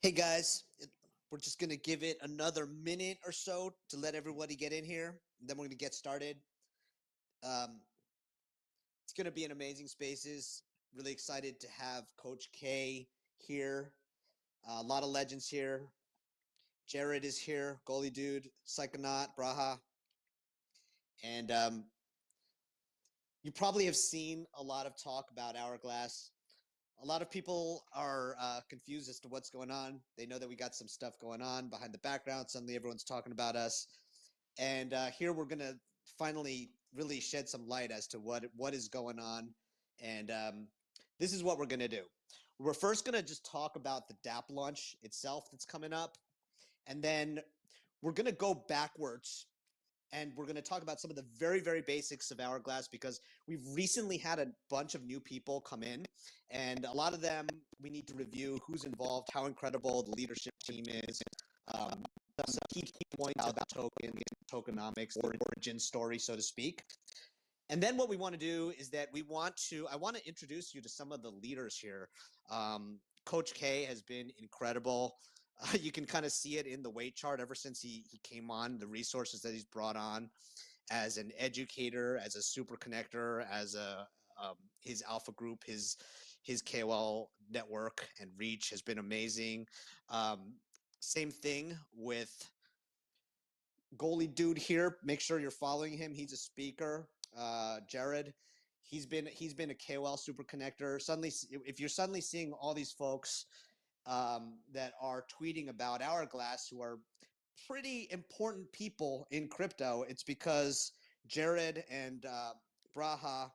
Hey guys, we're just going to give it another minute or so to let everybody get in here. And then we're going to get started. It's going to be an amazing spaces. Really excited to have Coach K here. A lot of legends here. Jared is here, goalie dude, Psychonaut, Braha. And you probably have seen a lot of talk about Hourglass. A lot of people are confused as to what's going on. They know that we got some stuff going on behind the background. Suddenly everyone's talking about us. And here we're going to finally really shed some light as to what is going on. And this is what we're going to do. We're first going to just talk about the Dapp launch itself that's coming up. And then we're going to go backwards and we're going to talk about some of the very, very basics of Hourglass because we've recently had a bunch of new people come in, and a lot of them we need to review who's involved, how incredible the leadership team is, some key points about tokenomics, the origin story, so to speak. And then what we want to do is that I want to introduce you to some of the leaders here. Coach K has been incredible. You can kind of see it in the weight chart ever since he came on, the resources that he's brought on as an educator, as a super connector, as his alpha group, his KOL network and reach has been amazing. Same thing with goalie dude here. Make sure you're following him. He's a speaker. Jared, he's been a KOL super connector. Suddenly, if you're suddenly seeing all these folks that are tweeting about Hourglass, who are pretty important people in crypto, it's because Jared and Braha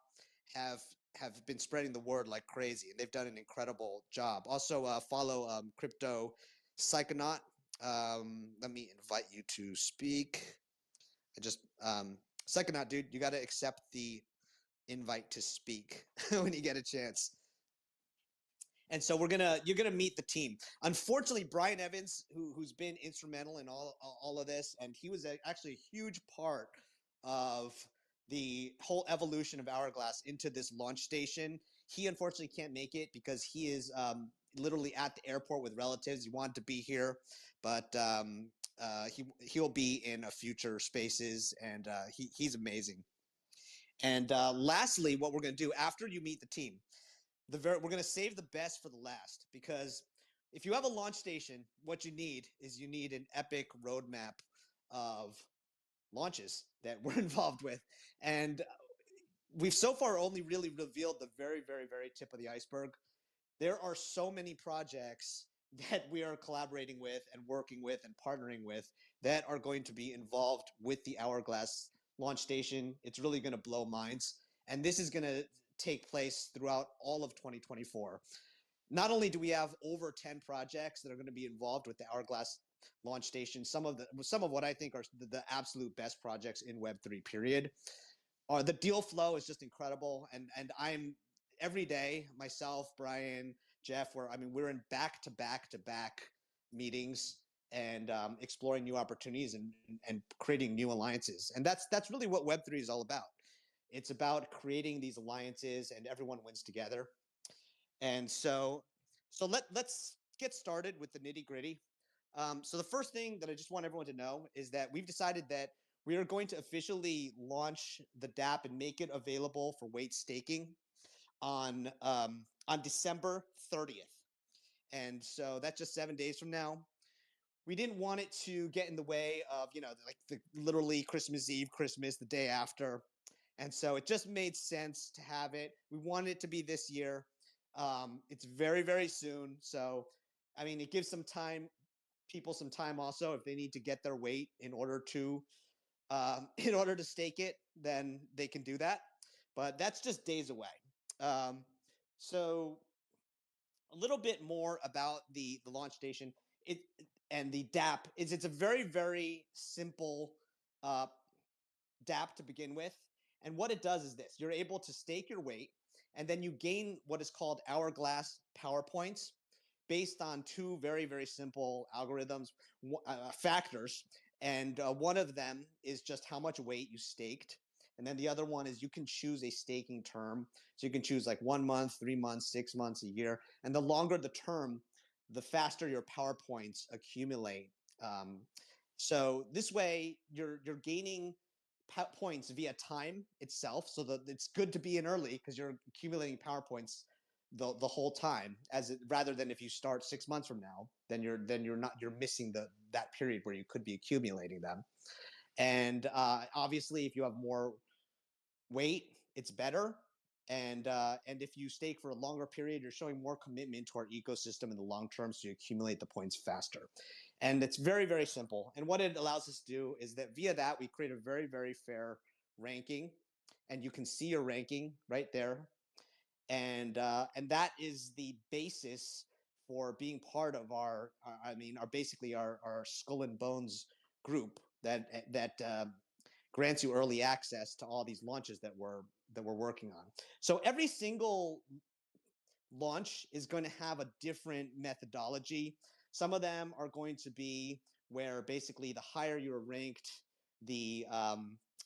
have have been spreading the word like crazy, and they've done an incredible job. Also, follow Crypto Psychonaut. Let me invite you to speak. I just Psychonaut, dude, you got to accept the invite to speak when you get a chance. And so you're gonna meet the team. Unfortunately, Brian Evans, who's been instrumental in all of this, and he was actually a huge part of the whole evolution of Hourglass into this launch station. He unfortunately can't make it because he is literally at the airport with relatives. He wanted to be here, but he'll be in a future spaces, and he's amazing. And lastly, what we're gonna do after you meet the team, we're going to save the best for the last, because if you have a launch station, what you need is an epic roadmap of launches that we're involved with. And we've so far only really revealed the very, very, very tip of the iceberg. There are so many projects that we are collaborating with and working with and partnering with that are going to be involved with the Hourglass launch station. It's really going to blow minds. And this is going to take place throughout all of 2024. Not only do we have over 10 projects that are going to be involved with the Hourglass launch station, some of what I think are the absolute best projects in Web3 period. The deal flow is just incredible, and I'm every day, myself, Brian, Jeff, we're in back to back meetings and exploring new opportunities and creating new alliances. And that's really what Web3 is all about. It's about creating these alliances, and everyone wins together. And so let's get started with the nitty gritty. So the first thing that I just want everyone to know is that we've decided that we are going to officially launch the Dapp and make it available for weight staking on December 30th. And so that's just 7 days from now. We didn't want it to get in the way of, like the literally Christmas Eve, Christmas, the day after. And so it just made sense to have it. We wanted it to be this year. It's very, very soon. So, it gives people some time also if they need to get their weight in order to stake it, then they can do that. But that's just days away. So a little bit more about the launch station. And the Dapp is it's a very, very simple uh, Dapp to begin with. And what it does is this: you're able to stake your weight, and then you gain what is called Hourglass power points based on two very, very simple algorithms, factors. And one of them is just how much weight you staked. And then the other one is you can choose a staking term. So you can choose like 1 month, 3 months, 6 months, a year. And the longer the term, the faster your power points accumulate. So this way, you're gaining points via time itself. So that it's good to be in early because you're accumulating power points the whole time, rather than if you start 6 months from now, then you're missing that period where you could be accumulating them. And obviously, if you have more weight, it's better. And if you stake for a longer period, you're showing more commitment to our ecosystem in the long term, so you accumulate the points faster. And it's very, very simple. And what it allows us to do is that via that, we create a very, very fair ranking, and you can see your ranking right there. And that is the basis for being part of our Skull and Bones group that grants you early access to all these launches that we're working on. So every single launch is going to have a different methodology. Some of them are going to be where basically the higher you're ranked, the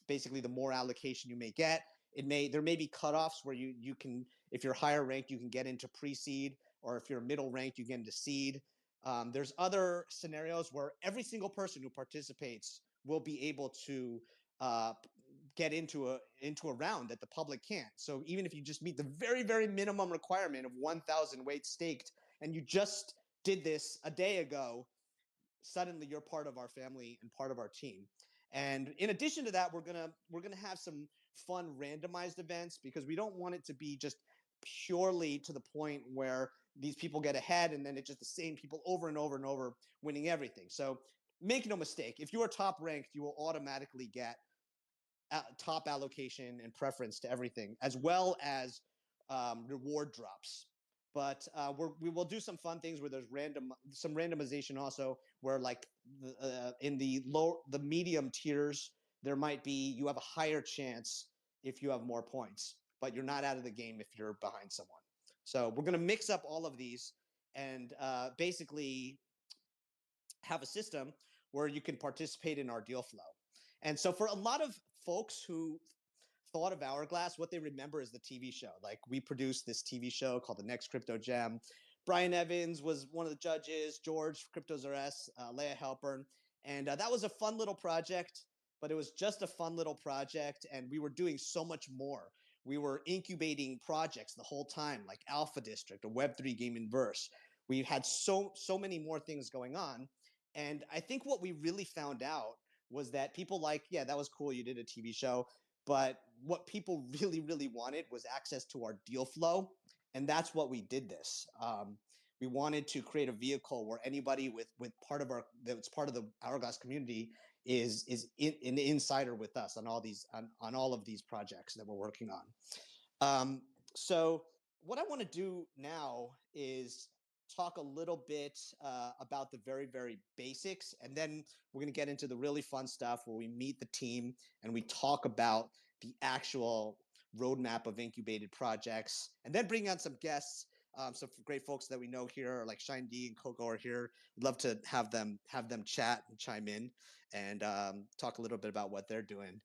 basically the more allocation you may get. There may be cutoffs where you can, if you're higher ranked, you can get into pre-seed, or if you're middle ranked, you get into seed. There's other scenarios where every single person who participates will be able to get into a round that the public can't. So even if you just meet the very, very minimum requirement of 1,000 weight staked, and you just did this a day ago, suddenly you're part of our family and part of our team. And in addition to that, we're gonna have some fun randomized events, because we don't want it to be just purely to the point where these people get ahead and then it's just the same people over and over and over winning everything. So make no mistake, if you are top ranked, you will automatically get top allocation and preference to everything, as well as reward drops. But we will do some fun things where there's some randomization also, where like in the medium tiers, there might be, you have a higher chance if you have more points, but you're not out of the game if you're behind someone. So we're going to mix up all of these and basically have a system where you can participate in our deal flow. And so for a lot of folks who thought of Hourglass, what they remember is the TV show. Like, we produced this TV show called The Next Crypto Gem. Brian Evans was one of the judges, George, Cryptos R Us, Leah Halpern. And that was a fun little project, but it was just a fun little project. And we were doing so much more. We were incubating projects the whole time, like Alpha District, a Web3 game Inverse. We had so many more things going on. And I think what we really found out was that people like, yeah, that was cool, you did a TV show, but what people really wanted was access to our deal flow, and that's what we did this. We wanted to create a vehicle where anybody with part of that's part of the Hourglass community is an insider with us on all of these projects that we're working on. So what I want to do now is talk a little bit about the very basics, and then we're going to get into the really fun stuff where we meet the team and we talk about the actual roadmap of incubated projects, and then bring on some guests, some great folks that we know here, like Shine D and Coco are here. We'd love to have them chat and chime in and talk a little bit about what they're doing.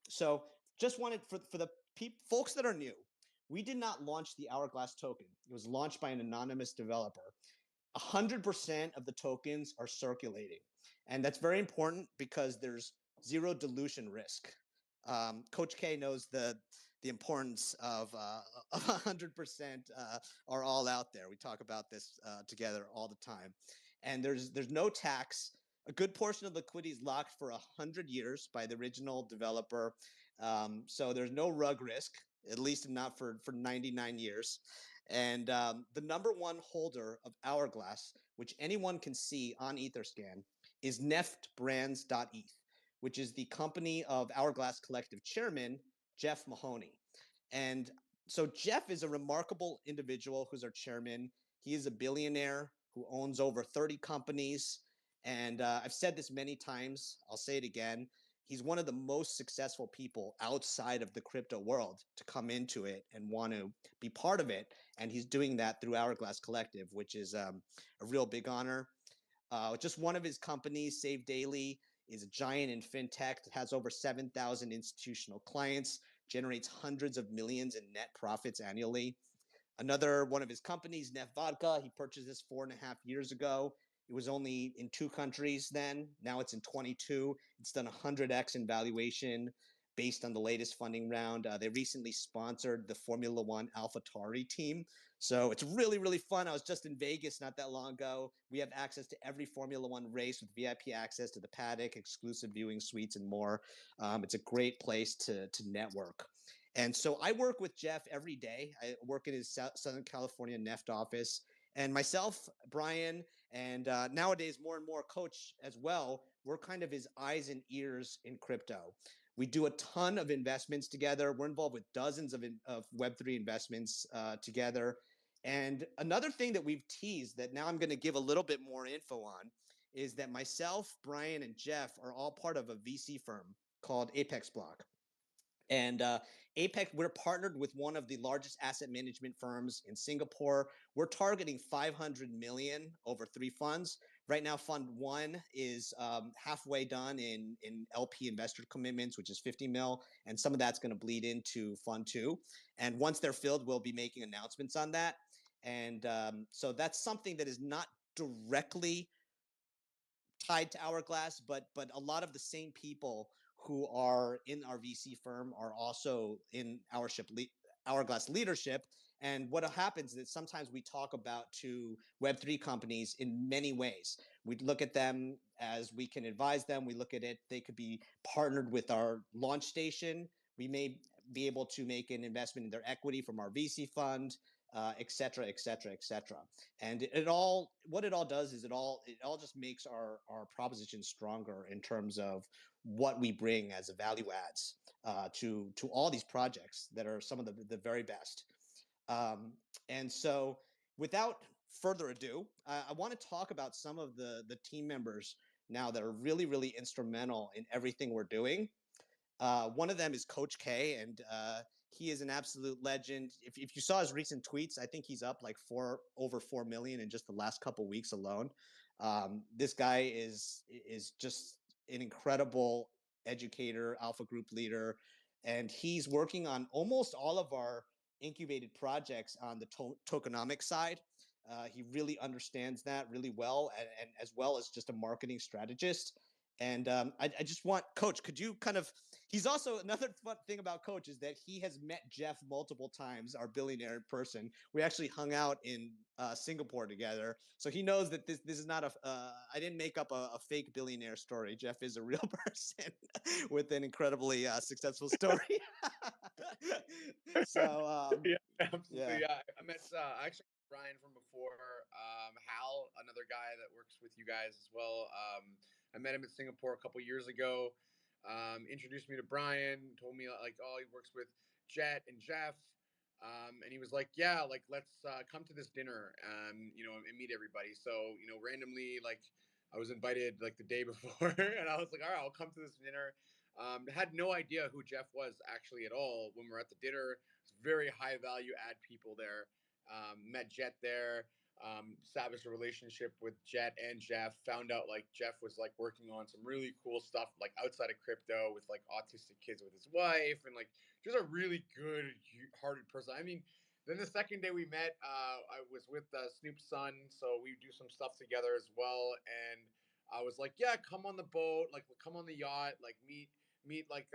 So just wanted for the folks that are new, we did not launch the Hourglass token. It was launched by an anonymous developer. 100% of the tokens are circulating. And that's very important because there's zero dilution risk. Coach K knows the importance of 100% are all out there. We talk about this together all the time. And there's no tax. A good portion of liquidity is locked for 100 years by the original developer. So there's no rug risk, at least not for 99 years. And the number one holder of Hourglass, which anyone can see on Etherscan, is neftbrands.eth, which is the company of Hourglass Collective chairman, Jeff Mahoney. And so Jeff is a remarkable individual who's our chairman. He is a billionaire who owns over 30 companies. And I've said this many times, I'll say it again. He's one of the most successful people outside of the crypto world to come into it and want to be part of it. And he's doing that through Hourglass Collective, which is a real big honor. Just one of his companies, Save Daily, is a giant in fintech. It has over 7,000 institutional clients, generates hundreds of millions in net profits annually. Another one of his companies, Nef Vodka, he purchased this 4.5 years ago. It was only in 2 countries then. Now it's in 22. It's done 100x in valuation based on the latest funding round. They recently sponsored the Formula One AlphaTauri team. So it's really fun. I was just in Vegas not that long ago. We have access to every Formula One race with VIP access to the paddock, exclusive viewing suites, and more. It's a great place to network. And so I work with Jeff every day. I work in his Southern California Neft office. And myself, Brian, and nowadays more and more Coach as well, we're kind of his eyes and ears in crypto. We do a ton of investments together. We're involved with dozens of Web3 investments together. And another thing that we've teased that now I'm going to give a little bit more info on is that myself, Brian, and Jeff are all part of a VC firm called Apex Block. And Apex, we're partnered with one of the largest asset management firms in Singapore. We're targeting 500 million over 3 funds. Right now, Fund 1 is halfway done in LP investor commitments, which is 50 mil, and some of that's going to bleed into Fund 2. And once they're filled, we'll be making announcements on that. And so that's something that is not directly tied to Hourglass, but a lot of the same people who are in our VC firm are also in Hourglass leadership. And what happens is that sometimes we talk about to Web3 companies in many ways. We look at them as we can advise them. We look at it, they could be partnered with our launch station. We may be able to make an investment in their equity from our VC fund, et cetera, et cetera, et cetera. And what it all does is it all just makes our proposition stronger in terms of what we bring as a value adds to all these projects that are some of the very best. And so, without further ado, I want to talk about some of the team members now that are really, really instrumental in everything we're doing. One of them is Coach K, and he is an absolute legend. If you saw his recent tweets, I think he's up like over 4 million in just the last couple weeks alone. This guy is just an incredible educator, alpha group leader, and he's working on almost all of our incubated projects on the tokenomics side. He really understands that really well, and as well as just a marketing strategist. And I just want Coach. Could you kind of? He's also another fun thing about Coach is that he has met Jeff multiple times, our billionaire in person. We actually hung out in Singapore together, so he knows that this is not a. I didn't make up a fake billionaire story. Jeff is a real person with an incredibly successful story. So Yeah, absolutely. yeah. Yeah, I met actually Brian from before. Hal, another guy that works with you guys as well. I met him in Singapore a couple years ago. Introduced me to Brian. Told me like, oh, he works with Jet and Jeff. And he was like, yeah, like let's come to this dinner, and meet everybody. So randomly, like I was invited like the day before, and I was like, all right, I'll come to this dinner. Had no idea who Jeff was actually at all when we are at the dinner. It's very high value add people there. Met Jet there. Established a relationship with Jet and Jeff. Found out like Jeff was like working on some really cool stuff like outside of crypto with like autistic kids with his wife, and like just a really good hearted person. I mean, then the second day we met, I was with Snoop's son, so we do some stuff together as well. And I was like, yeah, come on the boat, like come on the yacht, like meet like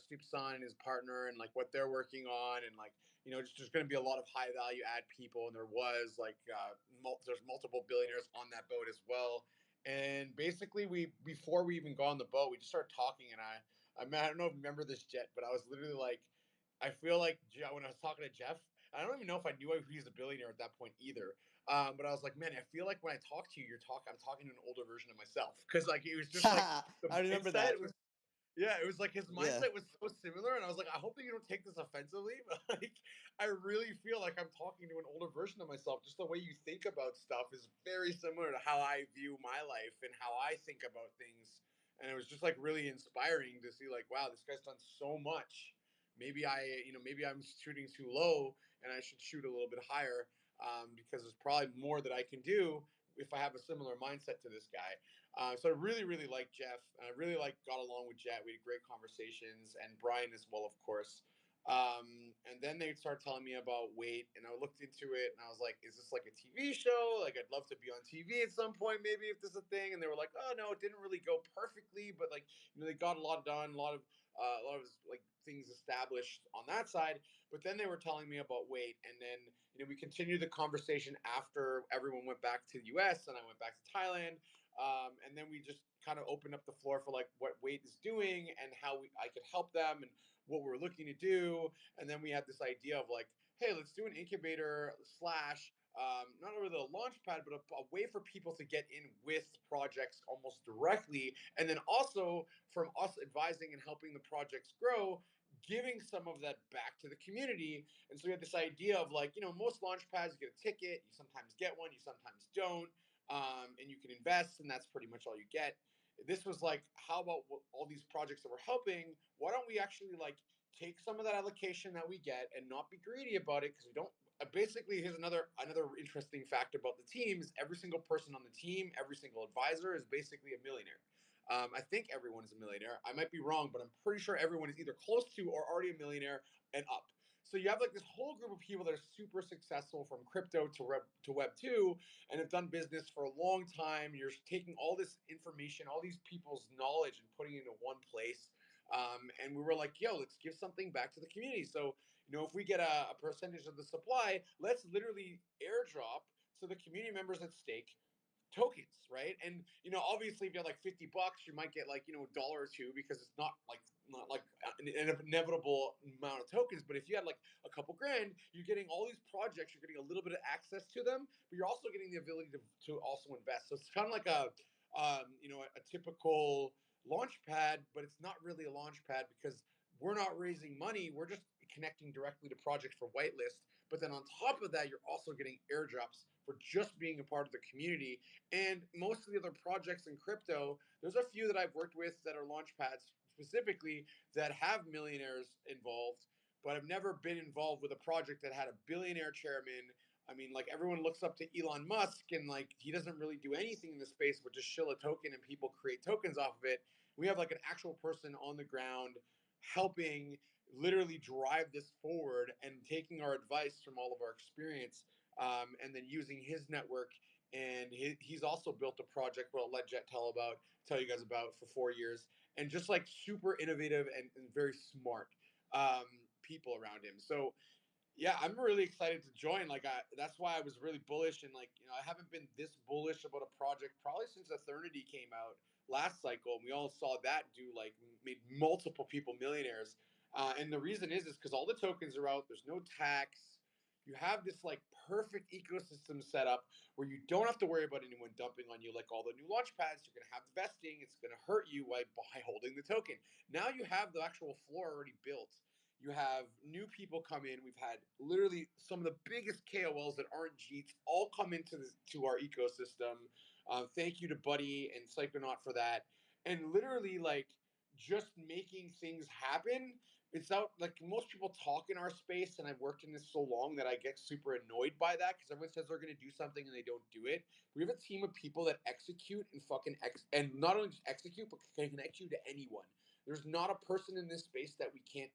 Snoop's son and his partner and like what they're working on, and like just there's going to be a lot of high value add people, and there was like there's multiple billionaires on that boat as well. And basically, we before we even got on the boat, we just started talking, and I mean, I don't know if you remember this, Jet, but I was literally like, I feel like when I was talking to Jeff, I don't even know if I knew he's a billionaire at that point either. But I was like, man, I feel like when I talk to you, I'm talking to an older version of myself, because like it was just like I the remember mindset that. was, yeah, it was like his Yeah. mindset was so similar, and I was like, I hope that you don't take this offensively, but like, I really feel like I'm talking to an older version of myself. Just the way you think about stuff is very similar to how I view my life and how I think about things, and it was just like really inspiring to see, like, wow, this guy's done so much. Maybe I'm shooting too low, and I should shoot a little bit higher, because there's probably more that I can do if I have a similar mindset to this guy. So I really, really like Jeff. I really got along with Jet. We had great conversations, and Brian as well, of course. And then they started telling me about weight, and I looked into it, and I was like, "Is this like a TV show? Like, I'd love to be on TV at some point, maybe if this is a thing." And they were like, "Oh no, it didn't really go perfectly, but like, they got a lot done, a lot of like things established on that side." But then they were telling me about weight, and then we continued the conversation after everyone went back to the U.S. and I went back to Thailand. And then we just kind of opened up the floor for like what Wait is doing and how I could help them and what we're looking to do. And then we had this idea of like, hey, let's do an incubator slash not over the launch pad, but a way for people to get in with projects almost directly. And then also from us advising and helping the projects grow, giving some of that back to the community. And so we had this idea of like, most launch pads, you get a ticket, you sometimes get one, you sometimes don't, and you can invest, and that's pretty much all you get. This was like, how about all these projects that we're helping? Why don't we actually like take some of that allocation that we get and not be greedy about it? Because we don't. Basically, here's another interesting fact about the team: is every single person on the team, every single advisor is basically a millionaire. I think everyone is a millionaire. I might be wrong, but I'm pretty sure everyone is either close to or already a millionaire and up. So you have like this whole group of people that are super successful from crypto to web 2 and have done business for a long time. You're taking all this information, all these people's knowledge, and putting it into one place. And we were like, yo, let's give something back to the community. So, if we get a percentage of the supply, let's literally airdrop to the community members at stake tokens, right? And obviously, if you have like $50, you might get like a dollar or two, because it's not like an inevitable amount of tokens. But if you had like a couple grand, you're getting all these projects, you're getting a little bit of access to them, but you're also getting the ability to also invest. So it's kind of like a typical launch pad, but it's not really a launch pad because we're not raising money. We're just connecting directly to projects for whitelist. But then on top of that, you're also getting airdrops for just being a part of the community. And most of the other projects in crypto, there's a few that I've worked with that are launch pads specifically that have millionaires involved, but I've never been involved with a project that had a billionaire chairman. I mean, like everyone looks up to Elon Musk, and like he doesn't really do anything in the space but just shill a token and people create tokens off of it. We have like an actual person on the ground helping literally drive this forward and taking our advice from all of our experience, and then using his network. And he's also built a project where I'll let Jet tell you guys about for 4 years, and just like super innovative and very smart people around him. So yeah, I'm really excited to join. That's why I was really bullish, and I haven't been this bullish about a project probably since Eternity came out last cycle, and we all saw that do like made multiple people millionaires. And the reason is because all the tokens are out. There's no tax. You have this like perfect ecosystem set up where you don't have to worry about anyone dumping on you like all the new launch pads. You're gonna have the vesting. It's gonna hurt you by holding the token. Now you have the actual floor already built. You have new people come in. We've had literally some of the biggest KOLs that aren't Jeets all come into to our ecosystem. Thank you to Buddy and Psychonaut for that. And literally, like, just making things happen. It's out like most people talk in our space, and I've worked in this so long that I get super annoyed by that because everyone says they're going to do something and they don't do it. We have a team of people that execute and and not only just execute, but can connect you to anyone. There's not a person in this space that we can't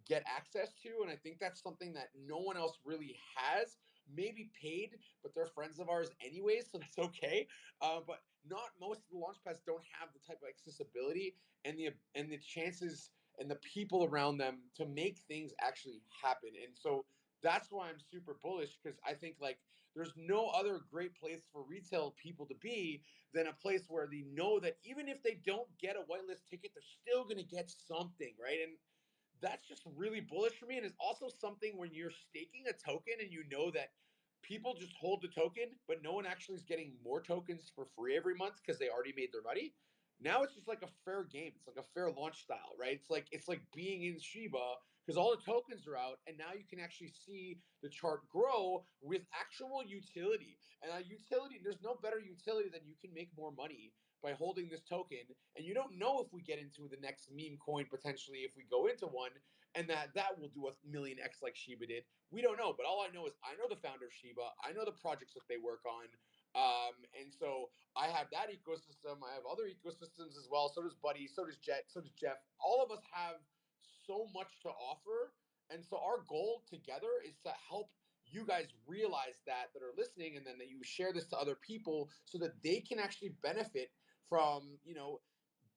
get access to. And I think that's something that no one else really has. Maybe paid, but they're friends of ours anyways, so that's okay. But not most of the launch pads don't have the type of accessibility and the chances and the people around them to make things actually happen. And so that's why I'm super bullish, because I think like there's no other great place for retail people to be than a place where they know that even if they don't get a whitelist ticket, they're still going to get something, right? And that's just really bullish for me. And it's also something when you're staking a token and you know that people just hold the token, but no one actually is getting more tokens for free every month because they already made their money. Now it's just like a fair game. It's like a fair launch style, right? It's like being in Shiba because all the tokens are out, and now you can actually see the chart grow with actual utility. And a utility, there's no better utility than you can make more money by holding this token, and you don't know if we get into the next meme coin potentially if we go into one, and that will do a million X like Shiba did. We don't know, but all I know is I know the founder of Shiba. I know the projects that they work on. And so I have that ecosystem. I have other ecosystems as well. So does Buddy. So does Jet. So does Jeff. All of us have so much to offer. And so our goal together is to help you guys realize that are listening, and then that you share this to other people so that they can actually benefit from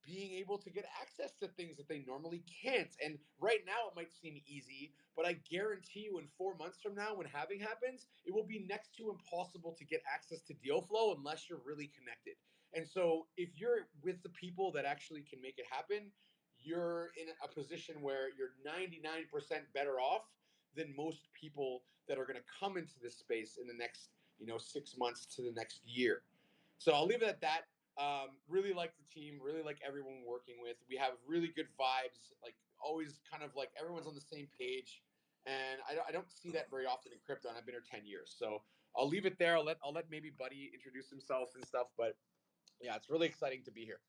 being able to get access to things that they normally can't. And right now it might seem easy, but I guarantee you in 4 months from now, when halving happens, it will be next to impossible to get access to deal flow unless you're really connected. And so if you're with the people that actually can make it happen, you're in a position where you're 99% better off than most people that are going to come into this space in the next 6 months to the next year. So I'll leave it at that. Really like the team, really like everyone we're working with. We have really good vibes, like always kind of like everyone's on the same page. And I don't see that very often in crypto, and I've been here 10 years. So I'll leave it there. I'll let maybe Buddy introduce himself and stuff. But yeah, it's really exciting to be here.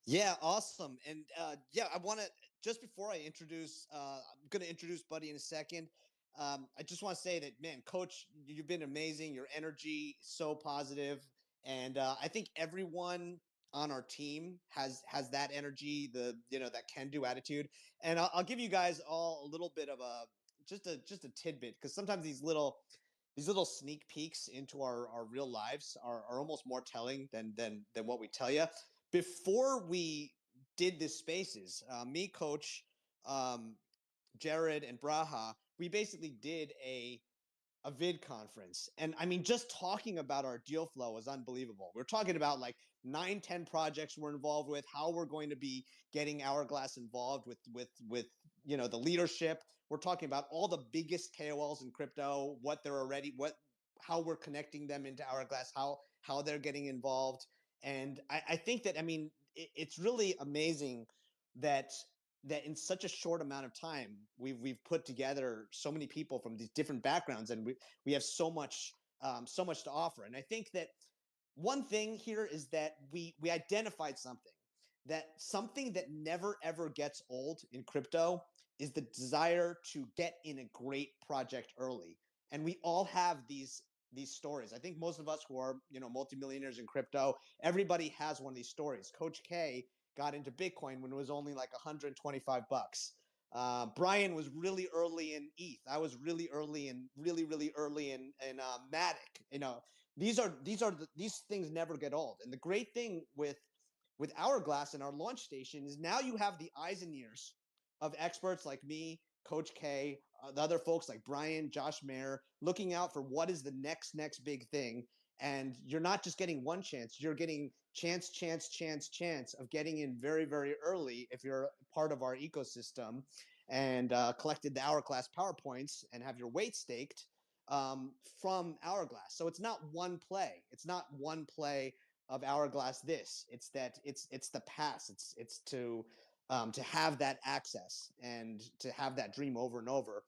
Yeah, awesome. And yeah, I want to just before I introduce, I'm going to introduce Buddy in a second. I just want to say that, man, Coach, you've been amazing. Your energy so positive, and I think everyone on our team has that energy, the that can do attitude. And I'll give you guys all a little bit of a just a tidbit, because sometimes these little sneak peeks into our real lives are almost more telling than what we tell you. Before we did this spaces, me, Coach, um, Jared, and Braha, we basically did a vid conference. And I mean, just talking about our deal flow was unbelievable. We're talking about like 9, 10 projects we're involved with, how we're going to be getting Hourglass involved with the leadership. We're talking about all the biggest KOLs in crypto, what they're already, how we're connecting them into Hourglass, how they're getting involved. And I think that, I mean, it's really amazing that that in such a short amount of time we've put together so many people from these different backgrounds, and we have so much to offer. And I think that one thing here is that we identified something that never ever gets old in crypto is the desire to get in a great project early. And we all have these stories. I think most of us who are, multimillionaires in crypto, everybody has one of these stories. Coach K got into Bitcoin when it was only like 125 bucks. Brian was really early in ETH. I was really early and really early in Matic. These things never get old. And the great thing with Hourglass and our launch station is now you have the eyes and ears of experts like me, Coach K, the other folks like Brian, Josh Mayer, looking out for what is the next big thing. And you're not just getting one chance, you're getting chance of getting in very early if you're part of our ecosystem and collected the Hourglass PowerPoints and have your weight staked from Hourglass. So it's not one play. It's not one play of Hourglass. It's the pass. It's to have that access and to have that dream over and over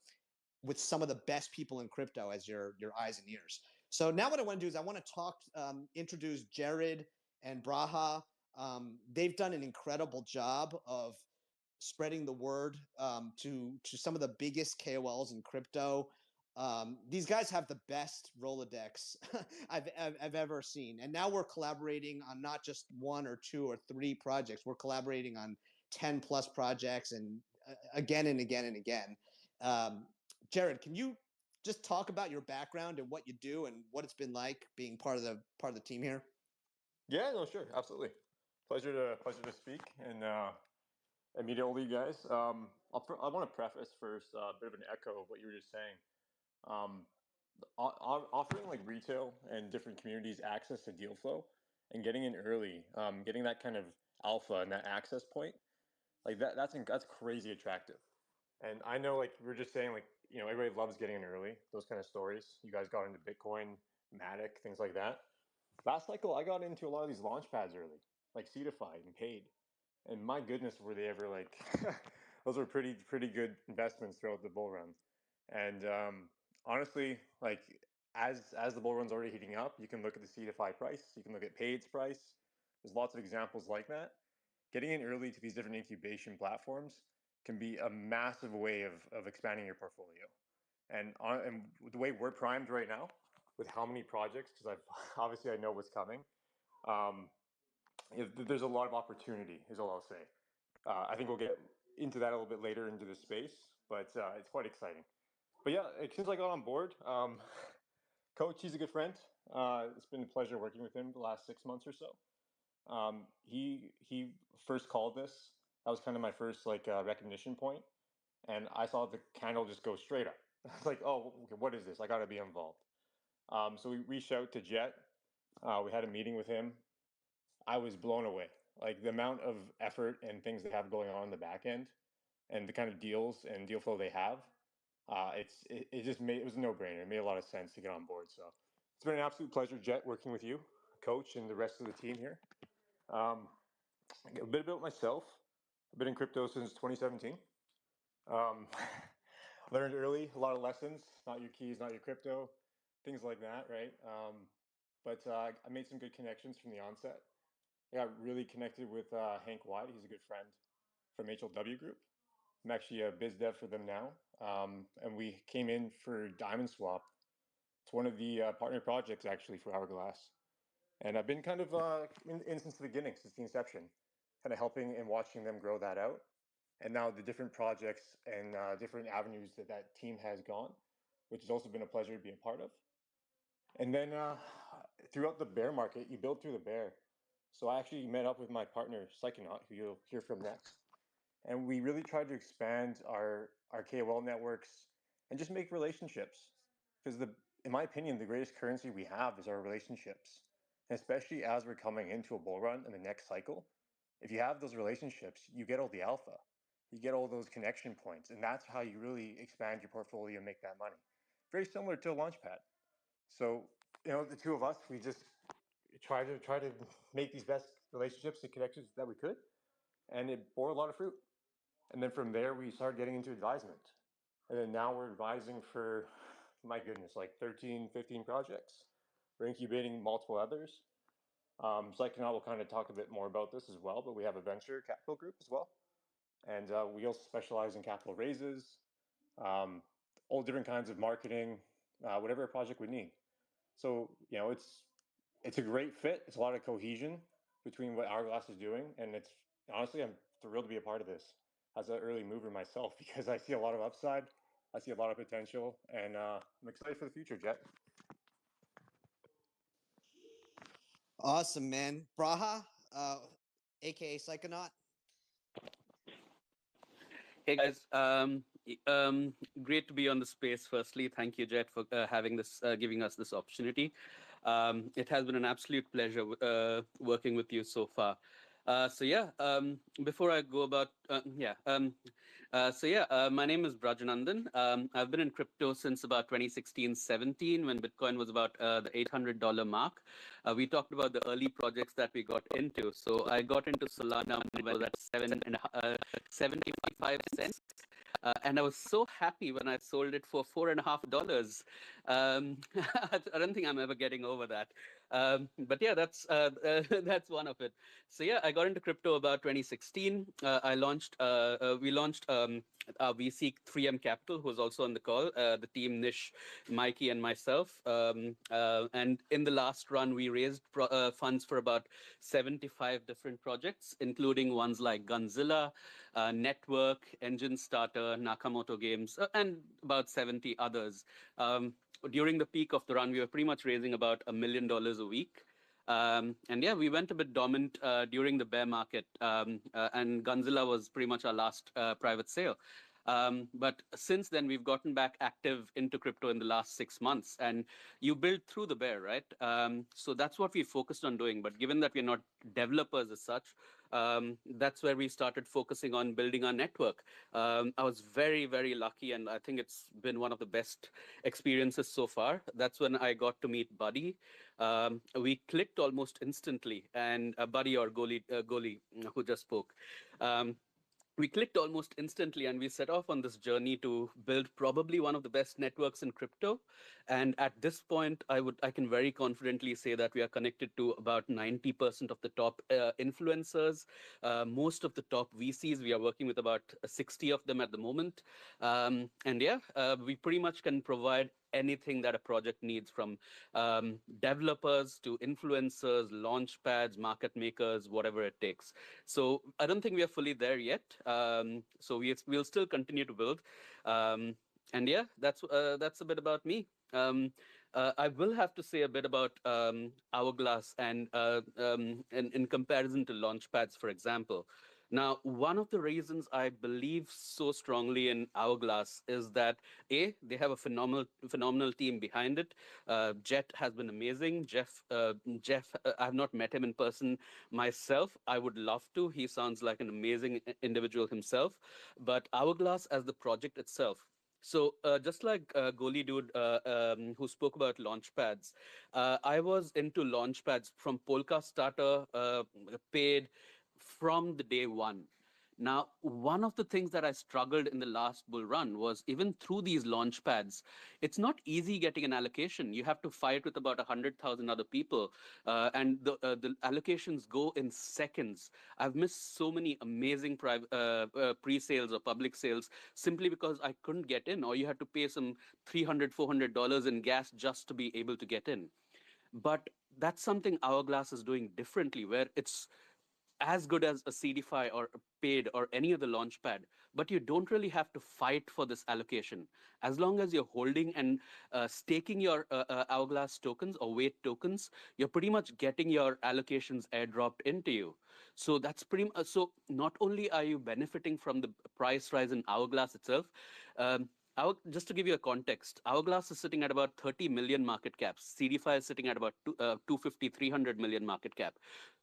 with some of the best people in crypto as your eyes and ears. So now what I want to do is I want to introduce Jared and Braha. They've done an incredible job of spreading the word to some of the biggest KOLs in crypto. These guys have the best Rolodex I've ever seen. And now we're collaborating on not just one or two or three projects. We're collaborating on 10 plus projects and again and again and again. Um, Jared, can you just talk about your background and what you do and what it's been like being part of the team here? Yeah, no, sure, absolutely. Pleasure to speak and meet all you guys. I want to preface first a bit of an echo of what you were just saying. Um, Offering like retail and different communities access to deal flow and getting in early, getting that kind of alpha and that access point, like that's crazy attractive. And I know, like we were just saying, like everybody loves getting in early. Those kind of stories. You guys got into Bitcoin, Matic, things like that. Last cycle, I got into a lot of these launch pads early, like Seedified and Paid, and my goodness, were they ever like? Those were pretty good investments throughout the bull run. And honestly, like as the bull run's already heating up, you can look at the Seedify price, you can look at Paid's price. There's lots of examples like that. Getting in early to these different incubation platforms can be a massive way of expanding your portfolio. And the way we're primed right now, with how many projects, because I've obviously I know what's coming. Um, there's a lot of opportunity, is all I'll say. I think we'll get into that a little bit later into the space, but it's quite exciting. But yeah, since I got on board, Coach, he's a good friend. It's been a pleasure working with him the last 6 months or so. He first called this. That was kind of my first recognition point, and I saw the candle just go straight up. I was like, oh, okay, what is this? I got to be involved. So we reached out to Jet. We had a meeting with him. I was blown away. Like the amount of effort and things they have going on in the back end, and the kind of deals and deal flow they have. It just made it was a no brainer. It made a lot of sense to get on board. So it's been an absolute pleasure, Jet, working with you, Coach, and the rest of the team here. Um, a bit about myself. I've been in crypto since 2017. Um, learned early, a lot of lessons. Not your keys, not your crypto, things like that, right? But I made some good connections from the onset. I got really connected with Hank White. He's a good friend from HLW Group. I'm actually a biz dev for them now. And we came in for Diamond Swap. It's one of the partner projects actually for Hourglass. And I've been kind of in since the beginning, since the inception, kind of helping and watching them grow that out. And now the different projects and different avenues that that team has gone, which has also been a pleasure to be a part of. And then throughout the bear market, you build through the bear. So I actually met up with my partner, Psychonaut, who you'll hear from next. And we really tried to expand our KOL networks and just make relationships. Because in my opinion, the greatest currency we have is our relationships. And especially as we're coming into a bull run in the next cycle, if you have those relationships, you get all the alpha. You get all those connection points. And that's how you really expand your portfolio and make that money. Very similar to a launchpad. So, the two of us, we just try to make these best relationships and connections that we could, and it bore a lot of fruit. And then from there, we started getting into advisement. And then now we're advising for, my goodness, like 13, 15 projects. We're incubating multiple others. Psychonaut will kind of talk a bit more about this as well, but we have a venture capital group as well. And we also specialize in capital raises, all different kinds of marketing, whatever project we need. So, it's a great fit. It's a lot of cohesion between what Hourglass is doing, and it's honestly, I'm thrilled to be a part of this as an early mover myself because I see a lot of upside, I see a lot of potential, and I'm excited for the future, Jet. Awesome, man. Braha, aka Psychonaut. Hey guys, great to be on the space. Firstly, thank you, Jet, for giving us this opportunity. It has been an absolute pleasure working with you so far. Before I go about, my name is Brajanandan. I've been in crypto since about 2016-17 when Bitcoin was about the $800 mark. We talked about the early projects that we got into. So I got into Solana when it was at 75 cents. And I was so happy when I sold it for $4.50. I don't think I'm ever getting over that. But yeah, that's one of it. So yeah, I got into crypto about 2016. We launched VC 3M Capital, who's also on the call, the team Nish, Mikey, and myself. And in the last run, we raised funds for about 75 different projects, including ones like Gunzilla, Network, Engine Starter, Nakamoto Games, and about 70 others. During the peak of the run, we were pretty much raising about $1 million a week. And yeah, we went a bit dormant during the bear market, and Gunzilla was pretty much our last private sale. But since then, we've gotten back active into crypto in the last 6 months, and you build through the bear, right? So that's what we focused on doing. But given that we're not developers as such, that's where we started focusing on building our network. I was very, very lucky, and I think it's been one of the best experiences so far. That's when I got to meet Buddy. We clicked almost instantly, and Buddy or Goli, who just spoke. We clicked almost instantly, and we set off on this journey to build probably one of the best networks in crypto. And at this point, I can very confidently say that we are connected to about 90% of the top influencers, most of the top VCs. We are working with about 60 of them at the moment. We pretty much can provide anything that a project needs, from developers to influencers, launch pads, market makers, whatever it takes. So I don't think we are fully there yet. We'll still continue to build. That's a bit about me. I will have to say a bit about Hourglass and in comparison to launchpads, for example. Now, one of the reasons I believe so strongly in Hourglass is that they have a phenomenal team behind it. Jet has been amazing. Jeff, I've not met him in person myself. I would love to. He sounds like an amazing individual himself. But Hourglass as the project itself. So just like Goli dude who spoke about launchpads, I was into launchpads from Polka Starter, paid from the day one. Now, one of the things that I struggled in the last bull run was, even through these launch pads, it's not easy getting an allocation. You have to fight with about 100,000 other people, and the allocations go in seconds. I've missed so many amazing pre-sales or public sales simply because I couldn't get in, or you had to pay some $300, $400 in gas just to be able to get in. But that's something Hourglass is doing differently, where it's as good as a CDFI or a paid or any other launchpad, but you don't really have to fight for this allocation. As long as you're holding and staking your Hourglass tokens or weight tokens, you're pretty much getting your allocations airdropped into you. So that's so not only are you benefiting from the price rise in Hourglass itself, just to give you a context, Hourglass is sitting at about 30 million market cap. CDFI is sitting at about 250, 300 million market cap.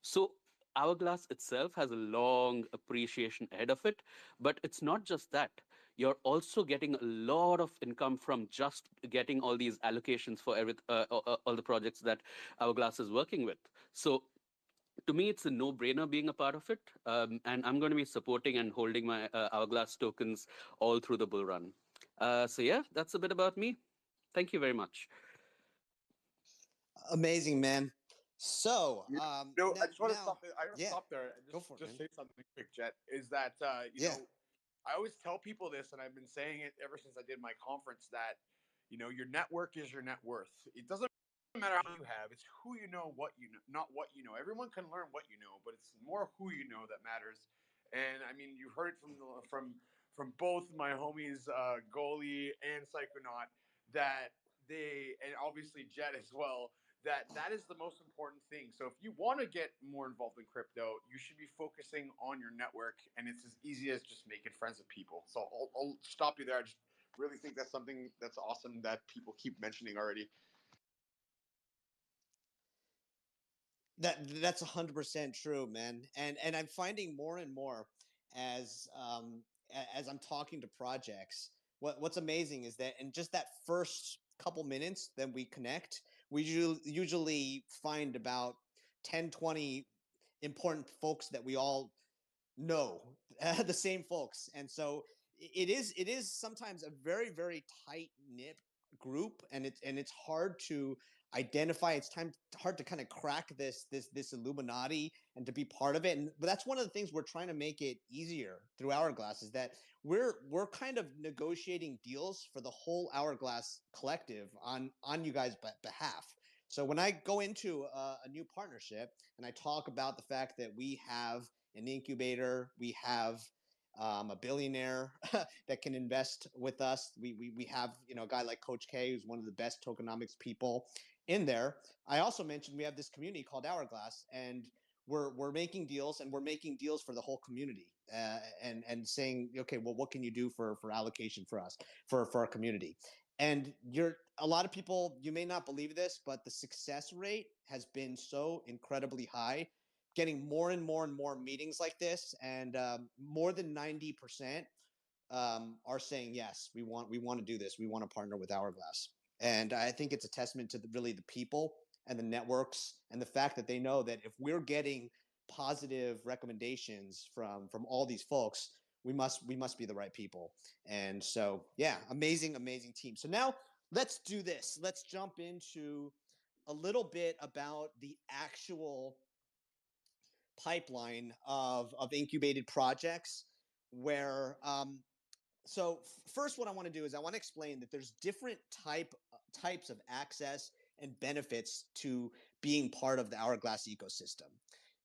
So Hourglass itself has a long appreciation ahead of it, but it's not just that. You're also getting a lot of income from just getting all these allocations for all the projects that Hourglass is working with. So to me, it's a no-brainer being a part of it. And I'm going to be supporting and holding my Hourglass tokens all through the bull run. So yeah, that's a bit about me. Thank you very much. Amazing, man. So, No, I just want to now, stop there. I gotta yeah, stop there and go for it, just man. say something quick, Jet. Is that Yeah. I always tell people this, and I've been saying it ever since I did my conference that your network is your net worth. It doesn't matter how you have; it's who you know, what you know, not what you know. Everyone can learn what you know, but it's more who you know that matters. And I mean, you've heard it from both my homies, Goalie and Psychonaut, that and obviously Jet as well, that is the most important thing. So if you want to get more involved in crypto, you should be focusing on your network, and it's as easy as just making friends with people. So I'll stop you there. I just really think that's something that's awesome that people keep mentioning already. That's 100% true, man. And I'm finding more and more as I'm talking to projects. What's amazing is that in just that first couple minutes that we connect, we usually find about 10, 20 important folks that we all know, the same folks. And so it is sometimes a very tight knit group, and it's hard to identify. It's hard to kind of crack this Illuminati and to be part of it. But that's one of the things we're trying to make it easier through Hourglass, is that we're kind of negotiating deals for the whole Hourglass collective on you guys' behalf. So when I go into a new partnership and I talk about the fact that we have an incubator, we have a billionaire that can invest with us. We have a guy like Coach K, who's one of the best tokenomics people in there. I also mentioned we have this community called Hourglass, and we're making deals, and we're making deals for the whole community, and saying, okay, well, what can you do for allocation for us, for our community? And a lot of people, you may not believe this, but the success rate has been so incredibly high, getting more and more and more meetings like this, and more than 90% are saying yes, we want to do this, we want to partner with Hourglass. And I think it's a testament to really the people and the networks, and the fact that they know that if we're getting positive recommendations from all these folks, we must be the right people. And so yeah, amazing team. So now let's do this. Let's jump into a little bit about the actual pipeline of incubated projects, where so first, what I want to do is I want to explain that there's different types of access and benefits to being part of the Hourglass ecosystem.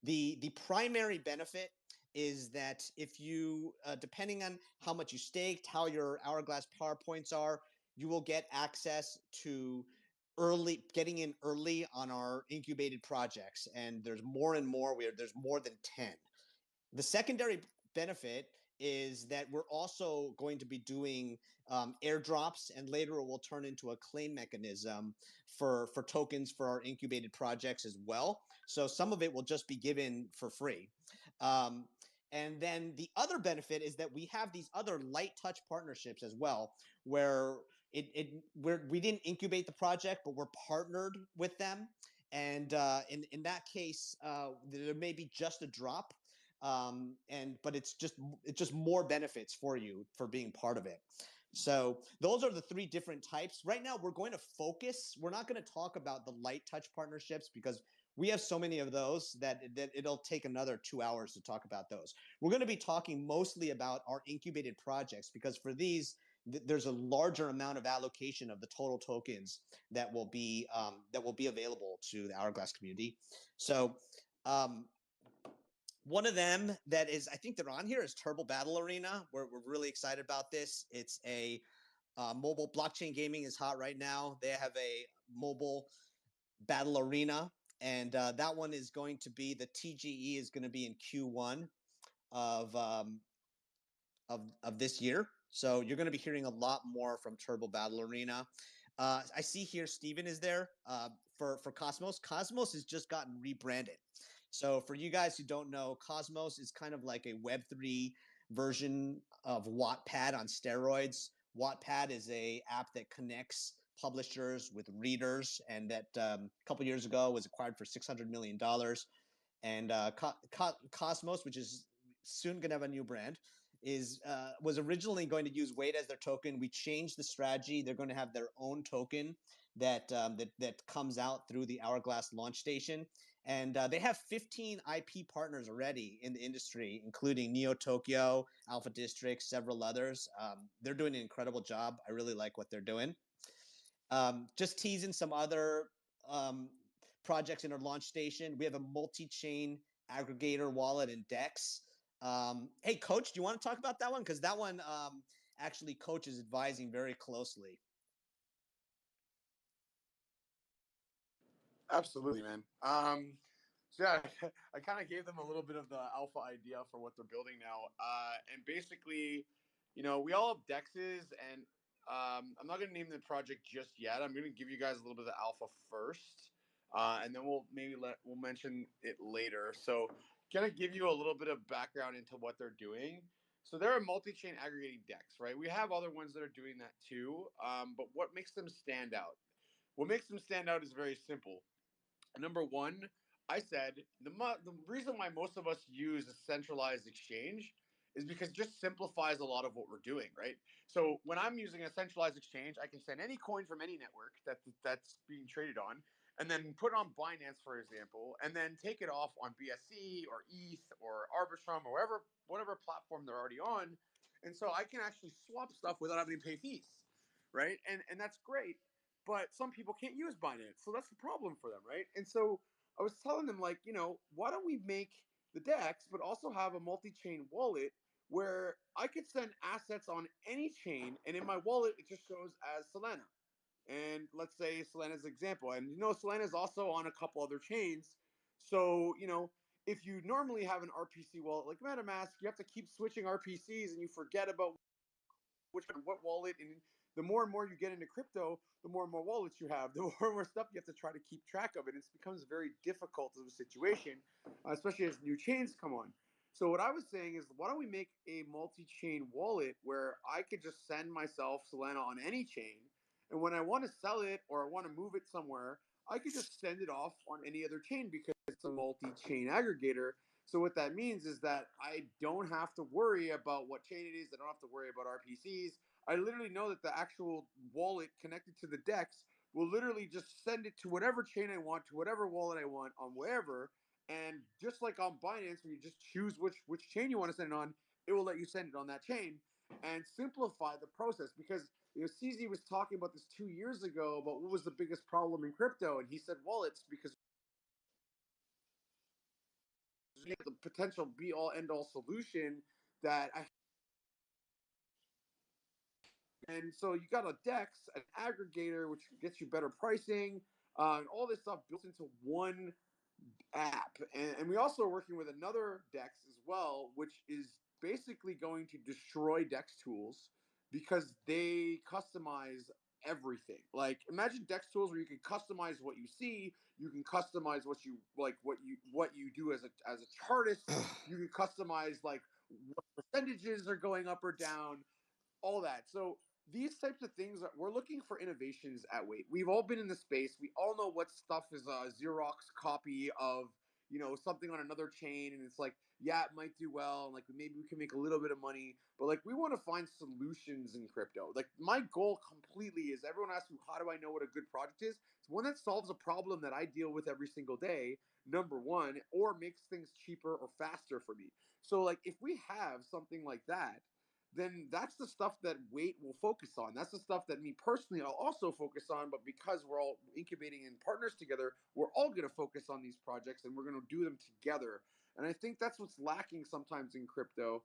The primary benefit is that if you, depending on how much you staked, how your Hourglass power points are, you will get access to getting in early on our incubated projects. And there's more and more. There's more than 10. The secondary benefit is that we're also going to be doing airdrops, and later it will turn into a claim mechanism for tokens for our incubated projects as well. So some of it will just be given for free. Um, and then the other benefit is that we have these other light touch partnerships as well, where we didn't incubate the project, but we're partnered with them. And in that case, there may be just a drop, but it's just more benefits for you for being part of it. So those are the three different types. Right now, we're going to focus. We're not going to talk about the light touch partnerships, because we have so many of those that it'll take another 2 hours to talk about those. We're going to be talking mostly about our incubated projects, because for these, there's a larger amount of allocation of the total tokens that will be available to the Hourglass community. So one of them that is, I think they're on here, is Turbo Battle Arena. We're really excited about this. It's a mobile blockchain gaming is hot right now. They have a mobile battle arena, and that one is going to be, the TGE is going to be in Q1 of this year. So you're going to be hearing a lot more from Turbo Battle Arena. I see here Steven is there for Cosmos. Cosmos has just gotten rebranded. So for you guys who don't know, Cosmos is kind of like a Web3 version of Wattpad on steroids. Wattpad is a app that connects publishers with readers, and that a couple years ago was acquired for $600 million. And Cosmos, which is soon going to have a new brand, was originally going to use weight as their token. We changed the strategy. They're going to have their own token that comes out through the Hourglass launch station. And they have 15 IP partners already in the industry, including Neo Tokyo, Alpha District, several others. They're doing an incredible job. I really like what they're doing. Just teasing some other projects in our launch station. We have a multi-chain aggregator wallet in Dex. Hey, Coach, do you want to talk about that one? Because that one actually Coach is advising very closely. Absolutely, man. So yeah, I kind of gave them a little bit of the alpha idea for what they're building now. And basically, we all have dexes, and I'm not going to name the project just yet. I'm going to give you guys a little bit of the alpha first, and then we'll mention it later. So, kind of give you a little bit of background into what they're doing. So they're a multi-chain aggregating dex, right? We have other ones that are doing that too. But what makes them stand out? What makes them stand out is very simple. Number one, I said the reason why most of us use a centralized exchange is because it just simplifies a lot of what we're doing, right? So when I'm using a centralized exchange, I can send any coin from any network that's being traded on, and then put it on Binance, for example, and then take it off on BSC or ETH or Arbitrum or whatever platform they're already on, and so I can actually swap stuff without having to pay fees, right? And that's great, but some people can't use Binance, so that's the problem for them, right? And so I was telling them, like, why don't we make the DEX, but also have a multi-chain wallet where I could send assets on any chain, and in my wallet it just shows as Solana. And let's say Solana's example, and Solana's also on a couple other chains. So if you normally have an RPC wallet like MetaMask, you have to keep switching RPCs, and you forget about what wallet. And the more and more you get into crypto, the more and more wallets you have, the more and more stuff you have to try to keep track of. It becomes very difficult of a situation, especially as new chains come on. So what I was saying is, why don't we make a multi-chain wallet where I could just send myself Solana on any chain, and when I want to sell it or I want to move it somewhere, I could just send it off on any other chain because it's a multi-chain aggregator. So what that means is that I don't have to worry about what chain it is. I don't have to worry about RPCs. I literally know that the actual wallet connected to the DEX will literally just send it to whatever chain I want, to whatever wallet I want, on wherever. And just like on Binance, when you just choose which chain you want to send it on, it will let you send it on that chain and simplify the process. Because CZ was talking about this 2 years ago about what was the biggest problem in crypto, and he said wallets, because the potential be all end all solution that I. And so you got a DEX, an aggregator, which gets you better pricing, and all this stuff built into one app. And we also are working with another DEX as well, which is basically going to destroy DEX tools because they customize everything. Like, imagine DEX tools where you can customize what you see, you can customize what you like, what you do as a chartist, you can customize like what percentages are going up or down, all that. So these types of things, we're looking for innovations at Wait. We've all been in the space. We all know what stuff is a Xerox copy of something on another chain, and it's like, yeah, it might do well, and like maybe we can make a little bit of money, but like we want to find solutions in crypto. Like my goal completely is, everyone asks me, how do I know what a good project is? It's one that solves a problem that I deal with every single day, number one, or makes things cheaper or faster for me. So like if we have something like that, then that's the stuff that Wait will focus on. That's the stuff that me personally I'll also focus on. But because we're all incubating in partners together, we're all going to focus on these projects, and we're going to do them together. And I think that's what's lacking sometimes in crypto,